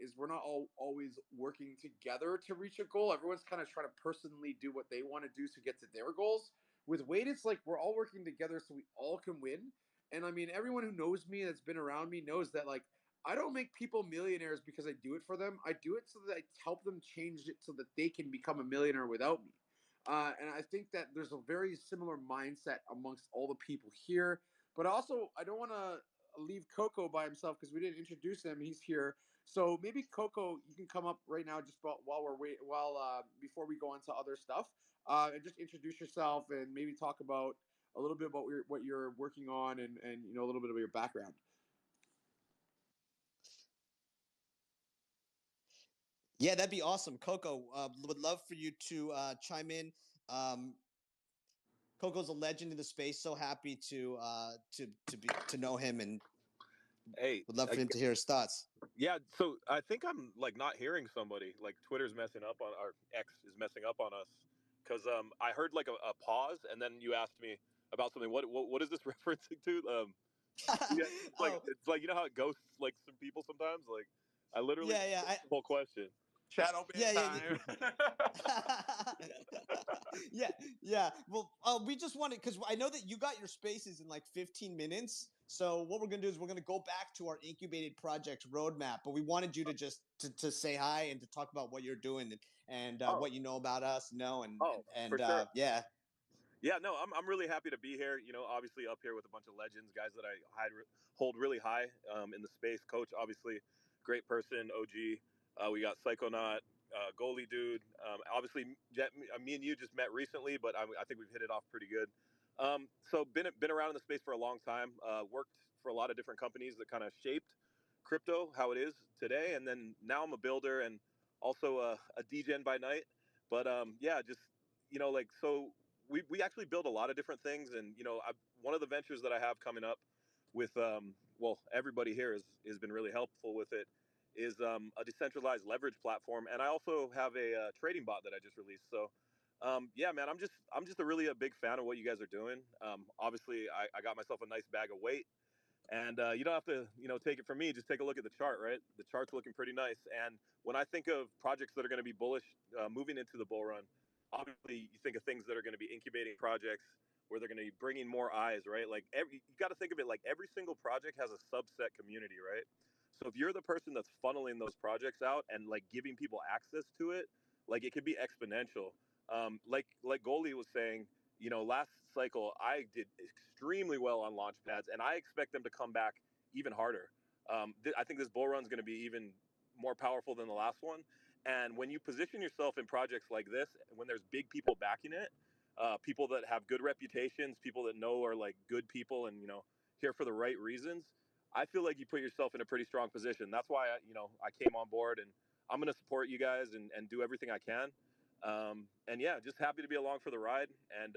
is we're not all always working together to reach a goal. Everyone's kind of trying to personally do what they want to do to get to their goals. With Wait, it's like we're all working together so we all can win. And I mean, everyone who knows me, that's been around me, knows that like I don't make people millionaires because I do it for them. I do it so that I help them change it so that they can become a millionaire without me. And I think that there's a very similar mindset amongst all the people here. But also, I don't want to leave Coco by himself because we didn't introduce him. He's here. So maybe Coco, you can come up right now just while we're wait while before we go on to other stuff, and just introduce yourself and maybe talk about a little bit about what you're working on, and a little bit of your background. Yeah, that'd be awesome. Coco, would love for you to chime in. Coco's a legend in the space. So happy to know him, and Hey, would love for him to hear his thoughts. yeah. So I think I'm like not hearing somebody. Like Twitter's messing up on our X is messing up on us because I heard like a pause, and then you asked me about something. What is this referencing to? Yeah, Oh, it's like you know how it ghosts like some people sometimes. Like I literally yeah. the whole question. Shadow ban Yeah. time. Yeah. Well, we just wanted, because I know that you got your spaces in like 15 minutes. So what we're gonna do is we're gonna go back to our incubated project roadmap. But we wanted you to just to say hi and to talk about what you're doing, and Oh, what you know about us, for sure. yeah. Yeah, no, I'm really happy to be here. You know, obviously up here with a bunch of legends, guys that I hold really high in the space. Coach, obviously, great person. OG. We got Psychonaut, goalie dude. Obviously, me and you just met recently, but I think we've hit it off pretty good. So been around in the space for a long time. Worked for a lot of different companies that kind of shaped crypto how it is today, and then now I'm a builder and also a DGen by night. But yeah, just like so we actually build a lot of different things, and one of the ventures that I have coming up with well, everybody here has been really helpful with it, is a decentralized leverage platform, and I also have a trading bot that I just released. So yeah, man, I'm just a big fan of what you guys are doing. Obviously, I got myself a nice bag of weight, and you don't have to, take it from me. Just take a look at the chart, right? The chart's looking pretty nice. And when I think of projects that are going to be bullish moving into the bull run, obviously you think of things that are going to be incubating projects where they're going to be bringing more eyes, right? Like you got to think of it like every single project has a subset community, right? So if you're the person that's funneling those projects out and like giving people access to it, like it could be exponential. Like Goldie was saying, last cycle I did extremely well on launch pads, and I expect them to come back even harder. I think this bull run is going to be even more powerful than the last one. And when you position yourself in projects like this, when there's big people backing it, people that have good reputations, people that know are like good people and here for the right reasons, I feel like you put yourself in a pretty strong position. That's why I came on board, and I'm going to support you guys and do everything I can. And yeah, just happy to be along for the ride. And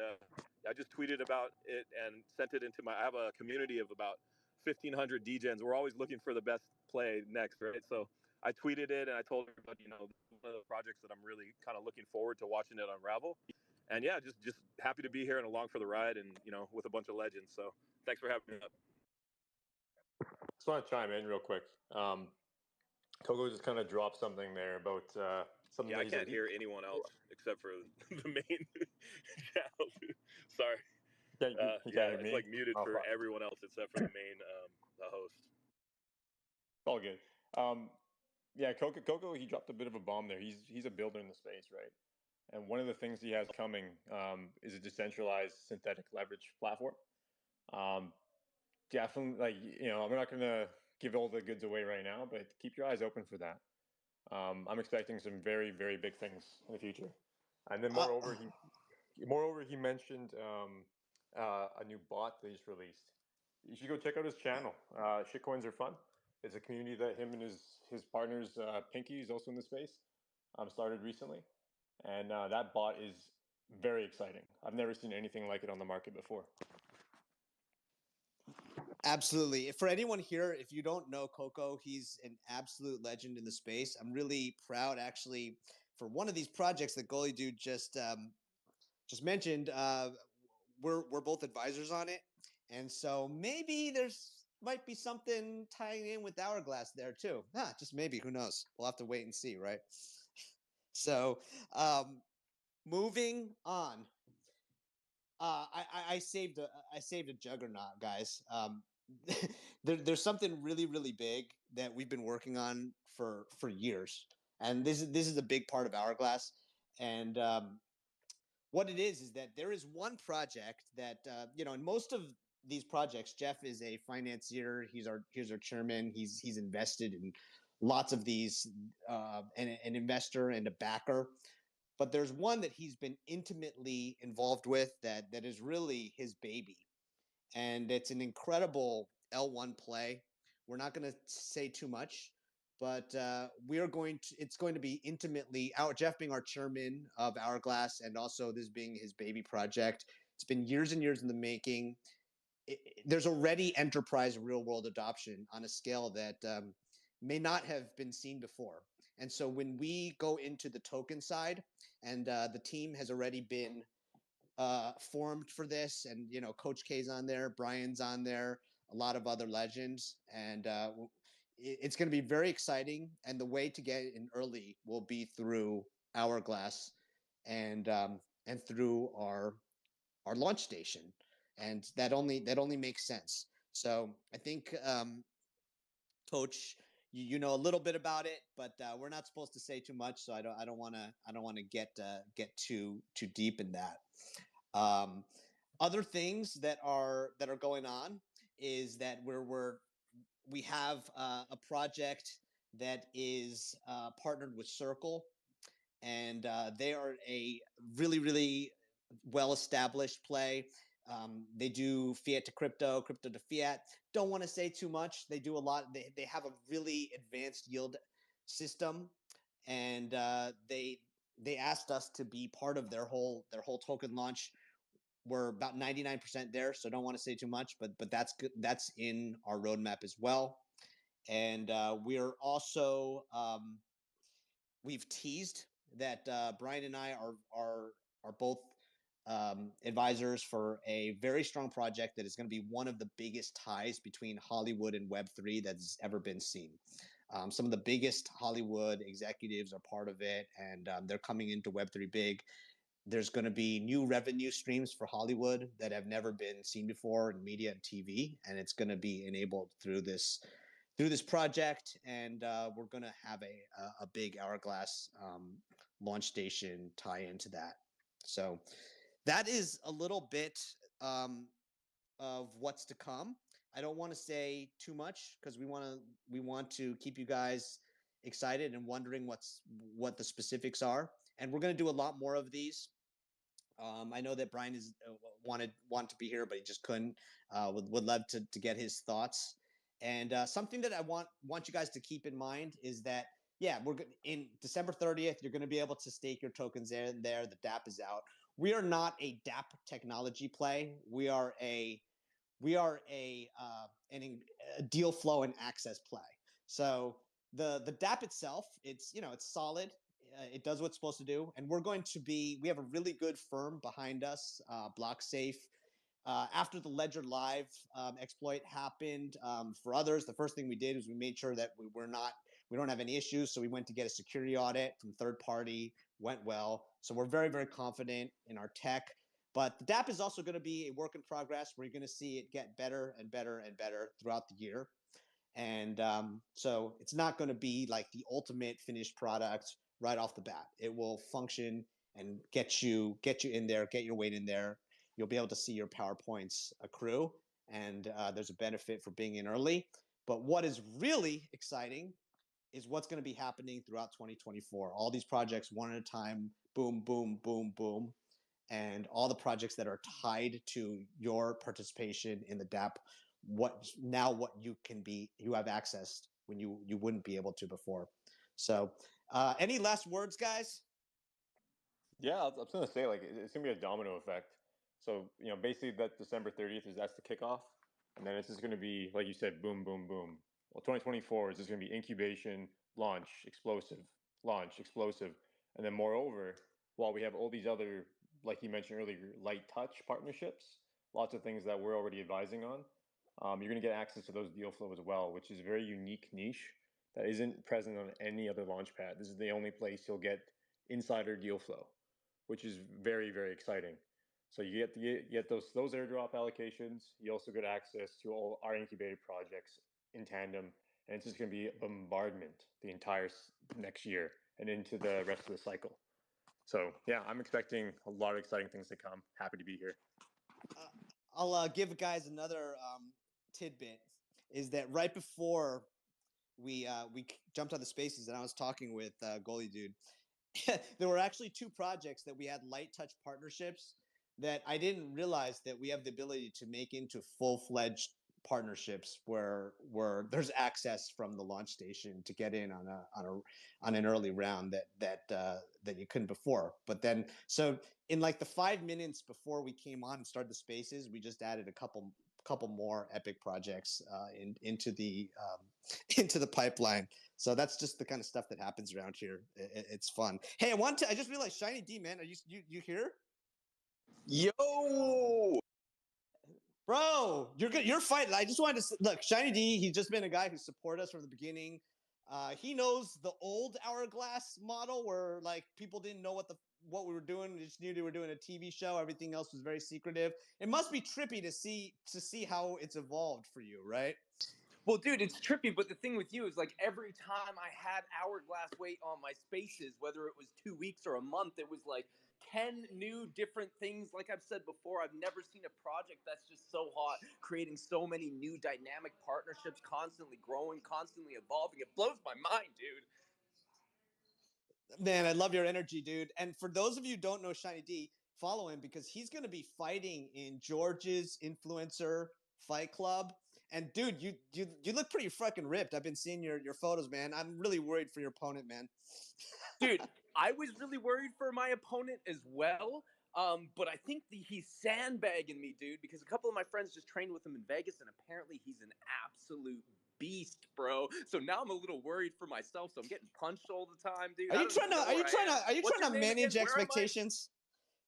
I just tweeted about it and sent it into I have a community of about 1,500 DGens. We're always looking for the best play next, right? So I tweeted it and I told everybody, this is one of the projects that I'm really kind of looking forward to watching it unravel. And yeah, just happy to be here and along for the ride, and with a bunch of legends. So thanks for having me up. Just want to chime in real quick. Coco just kind of dropped something there about something Yeah, that I he's can't hear anyone else except for the main channel. Sorry. you can't Yeah, hear it's me. like muted Oh, for fuck. everyone else except for the main the host. All good. Yeah, Coco, he dropped a bit of a bomb there. He's a builder in the space, right? And one of the things he has coming is a decentralized synthetic leverage platform. Um, Definitely, like I'm not gonna give all the goods away right now, but keep your eyes open for that. I'm expecting some very, very big things in the future. And then Uh, moreover, he mentioned a new bot that he's released. You should go check out his channel. Shitcoins are fun. It's a community that him and his partners, Pinky, is also in the space. Started recently, and that bot is very exciting. I've never seen anything like it on the market before. Absolutely. For anyone here, if you don't know Coco, he's an absolute legend in the space. I'm really proud, actually, for one of these projects that Goalie Dude just mentioned. We're both advisors on it, and so maybe there's might be something tying in with Hourglass there too. Just maybe. Who knows? We'll have to wait and see, right? So, moving on. I saved a juggernaut, guys. There's something really really big that we've been working on for years, and this is a big part of Hourglass. And what it is that there is one project that in most of these projects, Jeff is a financier. He's our chairman. He's invested in lots of these, an investor and a backer. but there's one that he's been intimately involved with that is really his baby, and it's an incredible L1 play. We're not going to say too much, but it's going to be intimately out. Jeff being our chairman of Hourglass, and also this being his baby project. It's been years and years in the making. There's already enterprise real world adoption on a scale that may not have been seen before. And so when we go into the token side, and the team has already been formed for this, and Coach K's on there, Brian's on there, a lot of other legends, and it's going to be very exciting. And the way to get in early will be through Hourglass, and through our launch station, and that only makes sense. So I think, Coach, you know a little bit about it, but we're not supposed to say too much, so I don't want to get too deep in that. Other things that are going on is that we have a project that is partnered with Circle, and they are a really well established play. They do fiat to crypto, crypto to fiat. Don't want to say too much. They do a lot. They have a really advanced yield system, and they asked us to be part of their whole token launch. We're about 99% there, so don't want to say too much, but that's good. That's in our roadmap as well. And we're also we've teased that Brian and I are both advisors for a very strong project that is going to be one of the biggest ties between Hollywood and Web3 that's ever been seen. Some of the biggest Hollywood executives are part of it, and they're coming into Web3 big. There's going to be new revenue streams for Hollywood that have never been seen before in media and TV, and it's going to be enabled through this project. And we're going to have a big Hourglass launch station tie into that. So that is a little bit of what's to come. I don't want to say too much because we want to keep you guys excited and wondering what the specifics are. And we're going to do a lot more of these. I know that Brian is wanted to be here, but he just couldn't. Would love to get his thoughts. And something that I want you guys to keep in mind is that, yeah, we're in December 30th. You're going to be able to stake your tokens there. The Dapp is out. We are not a Dapp technology play. We are a deal flow and access play. So the Dapp itself, it's solid. It does what it's supposed to do, and we have a really good firm behind us, BlockSafe. After the Ledger Live exploit happened, for others, the first thing we did was we made sure that we don't have any issues. So we went to get a security audit from third party, went well. So we're very confident in our tech. But the Dapp is also going to be a work in progress. We're going to see it get better and better and better throughout the year. And so it's not going to be like the ultimate finished product right off the bat. It will function and get you in there, get your weight in there. You'll be able to see your PowerPoints accrue, and there's a benefit for being in early. But what is really exciting is what's going to be happening throughout 2024. All these projects, one at a time, boom, boom, boom, boom. And all the projects that are tied to your participation in the Dapp, what you have access when you wouldn't be able to before. So any last words, guys? Yeah, I was gonna say, like, it's gonna be a domino effect. So basically that December 30th that's the kickoff, and then it's just gonna be, like you said, boom, boom, boom. Well, 2024 is just gonna be incubation, launch, explosive, and then moreover, while we have all these other, like you mentioned earlier, light touch partnerships, lots of things that we're already advising on, you're gonna get access to those deal flow as well, which is a very unique niche that isn't present on any other launchpad. This is the only place you'll get insider deal flow, which is very exciting. So you get those airdrop allocations. You also get access to all our incubated projects in tandem, and it's just going to be a bombardment the entire next year and into the rest of the cycle. So yeah, I'm expecting a lot of exciting things to come. Happy to be here. I'll give guys another tidbit. Is that right before we jumped on the spaces and I was talking with Goalie Dude, there were actually two projects that we had light touch partnerships that I didn't realize that we have the ability to make into full-fledged partnerships where there's access from the launch station to get in on an early round that you couldn't before. But then, so in like the 5 minutes before we came on and started the spaces, we just added a couple more epic projects into the into the pipeline. So that's just the kind of stuff that happens around here. It's fun. Hey, I just realized, Shiny D, man, are you here? Yo, bro, you're good. You're fighting. I just wanted to look, Shiny D. He's just been a guy who supported us from the beginning. He knows the old Hourglass model where like people didn't know what we were doing. They just knew they were doing a TV show. Everything else was very secretive. It must be trippy to see how it's evolved for you, right? well, dude, it's trippy, but the thing with you is like every time I had Hourglass wait on my spaces, whether it was 2 weeks or a month, it was like 10 new different things. Like I've said before, I've never seen a project that's just so hot, creating so many new dynamic partnerships, constantly growing, constantly evolving. It blows my mind, dude. Man, I love your energy, dude. And for those of you who don't know Shiny D, follow him because he's going to be fighting in George's influencer fight club. And dude, you look pretty fucking ripped. I've been seeing your photos, man. I'm really worried for your opponent, man. Dude, I was really worried for my opponent as well. But I think he's sandbagging me, dude, because a couple of my friends just trained with him in Vegas, and apparently he's an absolute beast, bro. So now I'm a little worried for myself. So I'm getting punched all the time, dude. Are you trying to manage expectations?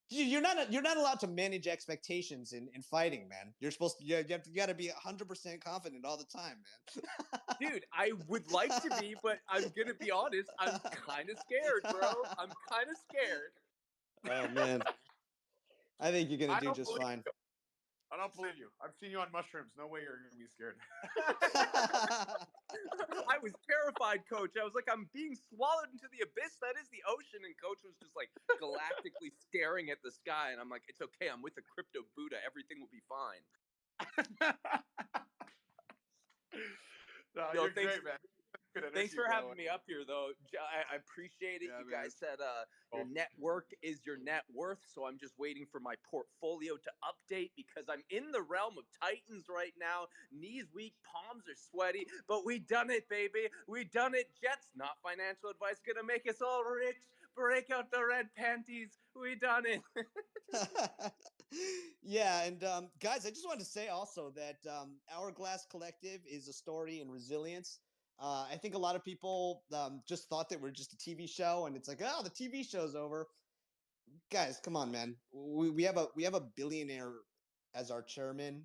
You're not allowed to manage expectations in fighting, man. You're supposed to you got to be 100% confident all the time, man. Dude, I would like to be, but I'm gonna be honest. I'm kind of scared, bro. I'm kind of scared. Oh man, I think you're gonna do just fine. I don't believe you. I've seen you on mushrooms. No way you're gonna be scared. I was terrified, Coach. I was like, I'm being swallowed into the abyss. That is the ocean. And Coach was just like galactically staring at the sky. And I'm like, it's okay. I'm with a crypto Buddha. Everything will be fine. No, you're great, man. Thanks for having me up here, though. I appreciate it. Yeah, you guys said your network is your net worth, so I'm just waiting for my portfolio to update because I'm in the realm of Titans right now. Knees weak, palms are sweaty, but we done it, baby. We done it. Jets, not financial advice, gonna make us all rich. Break out the red panties. We done it. Yeah, and guys, I just wanted to say also that Hourglass Collective is a story in resilience. I think a lot of people just thought that we're just a TV show, and it's like, oh, the TV show's over. Guys, come on, man. We have a billionaire as our chairman.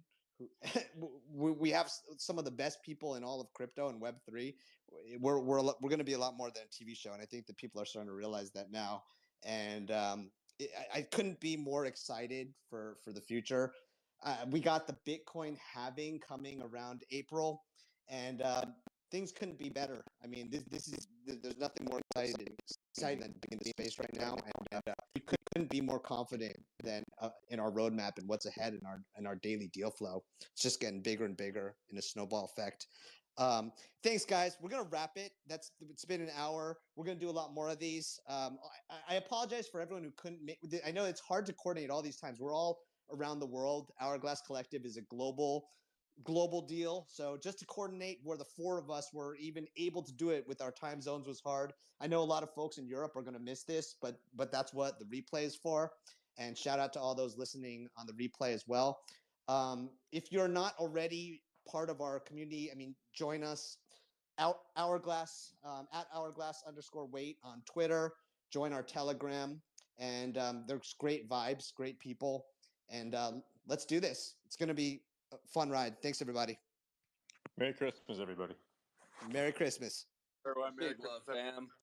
We have some of the best people in all of crypto and Web3. We're going to be a lot more than a TV show, and I think that people are starting to realize that now. And I couldn't be more excited for the future. We got the Bitcoin halving coming around April, and things couldn't be better. I mean, there's nothing more exciting than being in the space right now, and we couldn't be more confident than in our roadmap and what's ahead in our daily deal flow. It's just getting bigger and bigger in a snowball effect. Thanks, guys. We're gonna wrap it. It's been an hour. We're gonna do a lot more of these. I apologize for everyone who couldn't make. I know it's hard to coordinate all these times. We're all around the world. Hourglass Collective is a global deal. So just to coordinate where the four of us were even able to do it with our time zones was hard. I know a lot of folks in Europe are going to miss this, but that's what the replay is for. And shout out to all those listening on the replay as well. If you're not already part of our community, I mean, join us. Hourglass at Hourglass_wait on Twitter. Join our Telegram, and there's great vibes, great people, and let's do this. It's going to be a fun ride. Thanks, everybody. Merry Christmas, everybody. Merry Christmas. Everyone, Merry Big love, Christmas. fam.